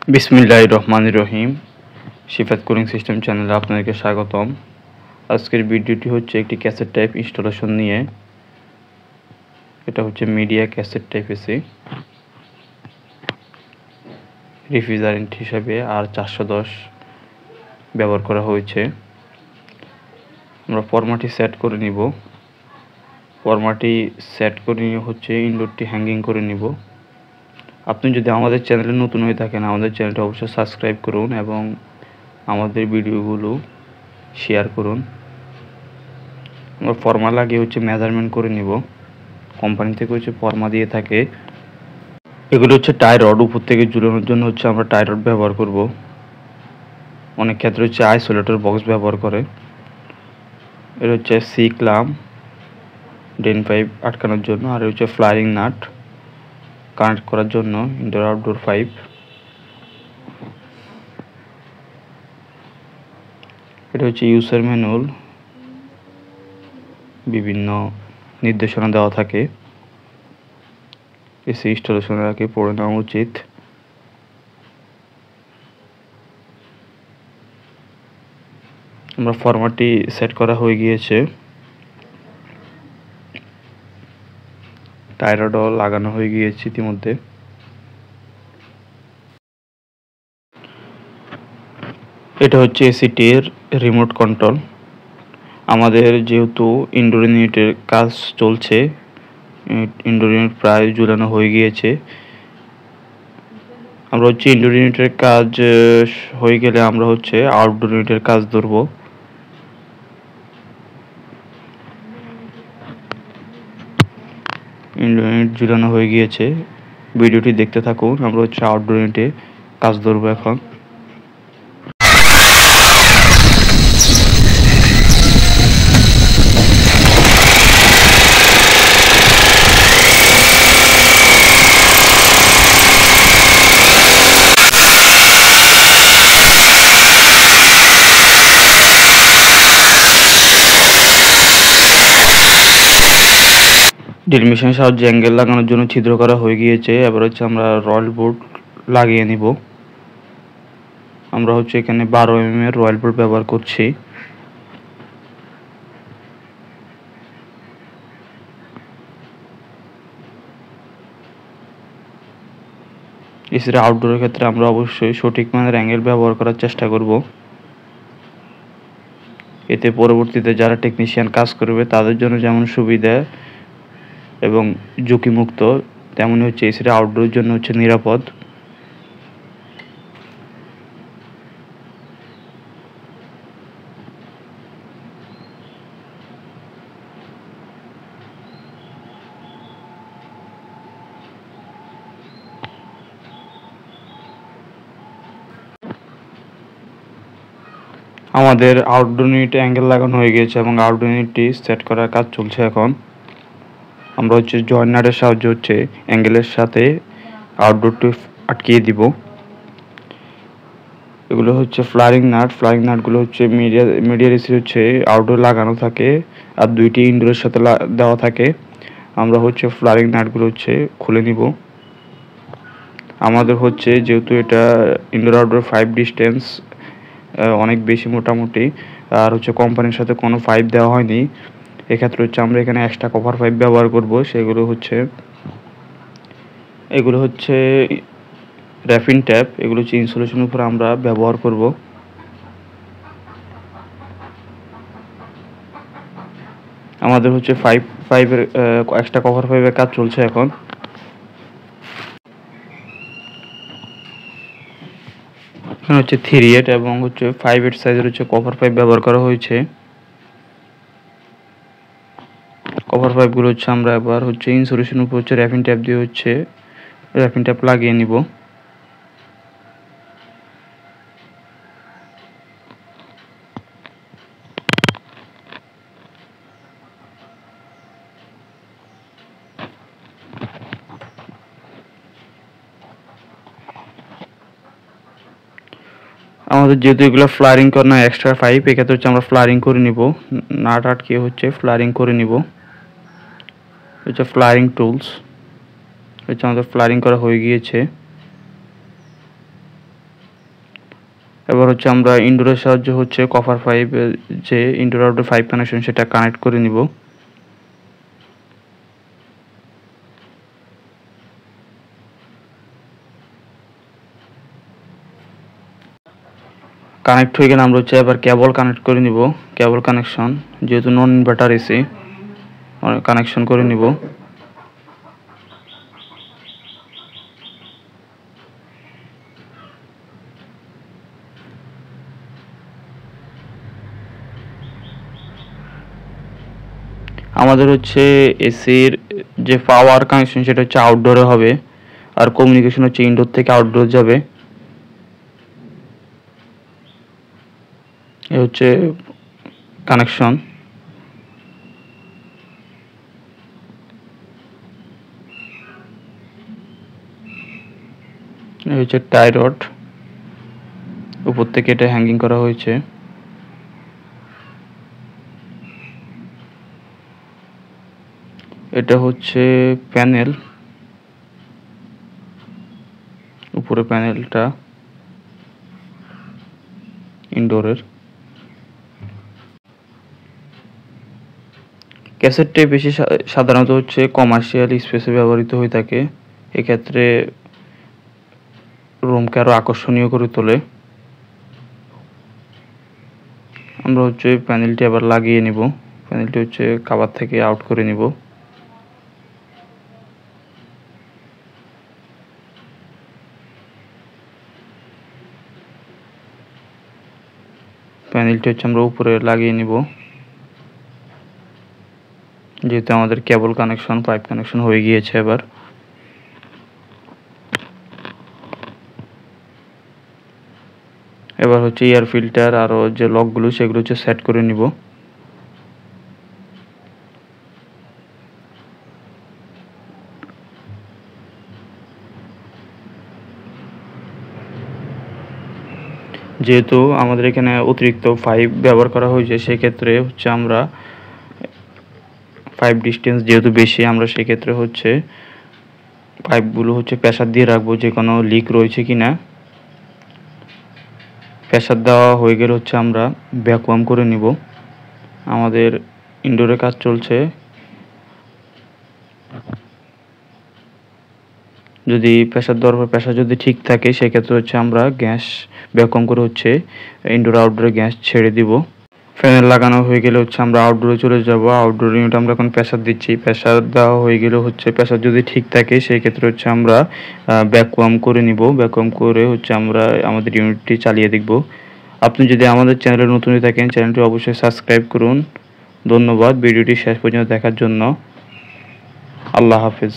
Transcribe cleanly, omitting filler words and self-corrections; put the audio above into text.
বিসমিল্লাহির রহমানির রহিম। Shifat cooling system চ্যানেলে আপনাদেরকে স্বাগতম। আজকের ভিডিওটি হচ্ছে একটি ক্যাসেট টাইপ ইনস্টলেশন নিয়ে। এটা হচ্ছে media cassette type AC, refrigerant হিসাবে R410 ব্যবহার করা হয়েছে। আমরা ফরম্যাটটি সেট করে নিব। ফরম্যাটটি সেট করে নিয়ে হচ্ছে ইনডোরটি হ্যাঙ্গিং করে নিব। আপনি যদি আমাদের চ্যানেলে নতুন হয়ে থাকেন, আমাদের চ্যানেলটি অবশ্যই সাবস্ক্রাইব করুন এবং আমাদের ভিডিওগুলো শেয়ার করুন। আমরা ফর্মা লাগিয়ে হচ্ছে মেজারমেন্ট করে নিব। কোম্পানি থেকে হচ্ছে ফর্মা দিয়ে থাকে। এগুলো হচ্ছে টাই রড, উপর থেকে ঝুলানোর জন্য হচ্ছে আমরা টাই রড ব্যবহার করব। অনেক ক্ষেত্রে হচ্ছে আইসোলেটর বক্স ব্যবহার করে। এর হচ্ছে সি ক্লাম্প ড্রেন পাইপ আটকানোর জন্য, আর হচ্ছে ফ্লাইং নাট কানেক্ট করার জন্য ইনডোর আউটডোর পাইপ। এটা হচ্ছে ইউজার ম্যানুয়াল, বিভিন্ন নির্দেশনা দেওয়া থাকে। এসি ইনস্টলেশনের আগে পড়ে নেওয়া উচিত। আমরা ফরম্যাটটি সেট করা হয়ে গিয়েছে, টাই রডও লাগানো হয়ে গিয়েছে ইতিমধ্যে। এটা হচ্ছে এসিটির রিমোট কন্ট্রোল। আমাদের যেহেতু ইনডোর ইউনিটের কাজ চলছে, ইনডোর ইউনিট প্রায় ঝুলানো হয়ে গিয়েছে। আমরা হচ্ছে ইনডোর ইউনিটের কাজ হয়ে গেলে আমরা হচ্ছে আউটডোর ইউনিটের কাজ ধরব। ইনডোর ইউনিট ঝুলানো হয়ে গিয়েছে, ভিডিওটি দেখতে থাকুন। আমরা হচ্ছে আউটডোর ইউনিটে কাজ ধরব এখন। ড্রিল মেশিনের সাহায্যে অ্যাঙ্গেল লাগানোর জন্য ছিদ্র করা হয়ে গিয়েছে। এবার হচ্ছে আমরা রয়েল বোর্ড লাগিয়ে নিব। আমরা হচ্ছে এখানে 12 mm এর রয়েল বোর্ড ব্যবহার করছি। এছাড়া আউটডোরের ক্ষেত্রে আমরা অবশ্যই সঠিক মানের অ্যাঙ্গেল ব্যবহার করার চেষ্টা করব। এতে পরবর্তীতে যারা টেকনিশিয়ান কাজ করবে তাদের জন্য যেমন সুবিধা এবং ঝুঁকিমুক্ত, তেমনই হচ্ছে এছাড়া আউটডোরের জন্য হচ্ছে নিরাপদ। আমাদের আউটডোর ইউনিটে অ্যাঙ্গেল লাগানো হয়ে গিয়েছে এবং আউটডোর ইউনিটটি সেট করার কাজ চলছে এখন। আমরা হচ্ছে জয়েন্ট নাটের সাহায্যে হচ্ছে অ্যাঙ্গেলের সাথে আউটডোরটি আটকিয়ে দিব। এগুলো হচ্ছে ফ্লারিং নাট। ফ্লারিং নাটগুলো হচ্ছে মিডিয়ার এসি হচ্ছে আউটডোর লাগানো থাকে, আর দুইটি ইনডোরের সাথে দেওয়া থাকে। আমরা হচ্ছে ফ্লারিং নাটগুলো হচ্ছে খুলে নিব। আমাদের হচ্ছে যেহেতু এটা ইনডোর আউটডোর 5 ডিস্টেন্স অনেক বেশি মোটামুটি, আর হচ্ছে কোম্পানির সাথে কোনো পাইপ দেওয়া হয়নি। এক্ষেত্রে হচ্ছে আমরা এখানে এক্সট্রা কভার পাইপ ব্যবহার করব। এগুলো হচ্ছে র্যাফিন ট্যাপ। এগুলো হচ্ছে ইনসুলেশনের উপর আমরা ব্যবহার করব। আমাদের হচ্ছে পাইপের এক্সট্রা কভার পাইপের কাজ চলছে এখন। এখানে হচ্ছে 3/8 এবং হচ্ছে 5/8 সাইজের হচ্ছে কভার পাইপ ব্যবহার করা হয়েছে। কভার পাইপগুলো হচ্ছে আমরা এবার হচ্ছে ইনসুলেশনের উপর হচ্ছে র্যাফিন ট্যাপ দিয়ে হচ্ছে র্যাফিন ট্যাপ লাগিয়ে নিব। আমাদের যেহেতু এগুলো ফ্লারিং করা না এক্সট্রা পাইপ, এক্ষেত্রে হচ্ছে আমরা ফ্লারিং করে নিব। নাট আটকে হচ্ছে ফ্লারিং করে নিব। হচ্ছে ফ্লারিং টুলস হচ্ছে আমাদের ফ্লারিং করা হয়ে গিয়েছে। এবার হচ্ছে আমরা ইনডোরের সাহায্যে হচ্ছে কপার পাইপ যে ইনডোর আউটডোর পাইপ কানেকশন সেটা কানেক্ট করে নিব। কানেক্ট হয়ে গেলে আমরা হচ্ছে এবার কেবল কানেক্ট করে নিব। কেবল কানেকশন যেহেতু নন ইনভার্টার এসি কানেকশন করে নিব। আমাদের হচ্ছে এসির যে পাওয়ার কানেকশন সেটা হচ্ছে আউটডোরে হবে, আর কমিউনিকেশন হচ্ছে ইনডোর থেকে আউটডোর যাবে। এ হচ্ছে কানেকশন। এই হচ্ছে টাই রড, উপর থেকে এটা হ্যাঙ্গিং করা হয়েছে। এটা হচ্ছে প্যানেল, উপরে প্যানেলটা ইনডোরের। ক্যাসেটটি বেশি সাধারণত হচ্ছে কমার্শিয়াল স্পেসে ব্যবহৃত হয়ে থাকে, এক্ষেত্রে রুমকে আরও আকর্ষণীয় করে তোলে। আমরা হচ্ছে প্যানেলটি আবার লাগিয়ে নিব। প্যানেলটি হচ্ছে কভার থেকে আউট করে নিব। প্যানেলটি হচ্ছে আমরা উপরে লাগিয়ে নিব, যেহেতু আমাদের কেবল কানেকশন পাইপ কানেকশন হয়ে গিয়েছে। এবার হচ্ছে এয়ার ফিল্টার আরও যে লকগুলো সেগুলো হচ্ছে সেট করে নিব। যেহেতু আমাদের এখানে অতিরিক্ত পাইপ ব্যবহার করা হয়েছে, সেক্ষেত্রে হচ্ছে আমরা পাইপ ডিস্টেন্স যেহেতু বেশি, আমরা সেক্ষেত্রে হচ্ছে পাইপগুলো হচ্ছে প্রেসার দিয়ে রাখবো যে কোনো লিক রয়েছে কিনা। প্রেসার দেওয়া হয়ে গেলে হচ্ছে আমরা ভ্যাকুয়াম করে নিব। আমাদের ইনডোরে কাজ চলছে, যদি প্রেসার দেওয়ার পর প্রেসার যদি ঠিক থাকে সেক্ষেত্রে হচ্ছে আমরা গ্যাস ভ্যাকুয়াম করে হচ্ছে ইনডোর আউটডোরে গ্যাস ছেড়ে দিব। ফ্যান লাগানো হয়ে গেলে হচ্ছে আমরা আউটডোরে চলে যাব। আউটডোর ইউনিট আমরা এখন প্রেসার দিচ্ছি। প্রেসার দেওয়া হয়ে গেলে হচ্ছে প্রেসার যদি ঠিক থাকে সেই ক্ষেত্রে হচ্ছে আমরা ভ্যাকুয়াম করে নিব। ভ্যাকুয়াম করে হচ্ছে আমরা আমাদের ইউনিটটি চালিয়ে দেখব। আপনি যদি আমাদের চ্যানেলে নতুন হয়ে থাকেন, চ্যানেলটি অবশ্যই সাবস্ক্রাইব করুন। ধন্যবাদ ভিডিওটি শেষ পর্যন্ত দেখার জন্য। আল্লাহ হাফেজ।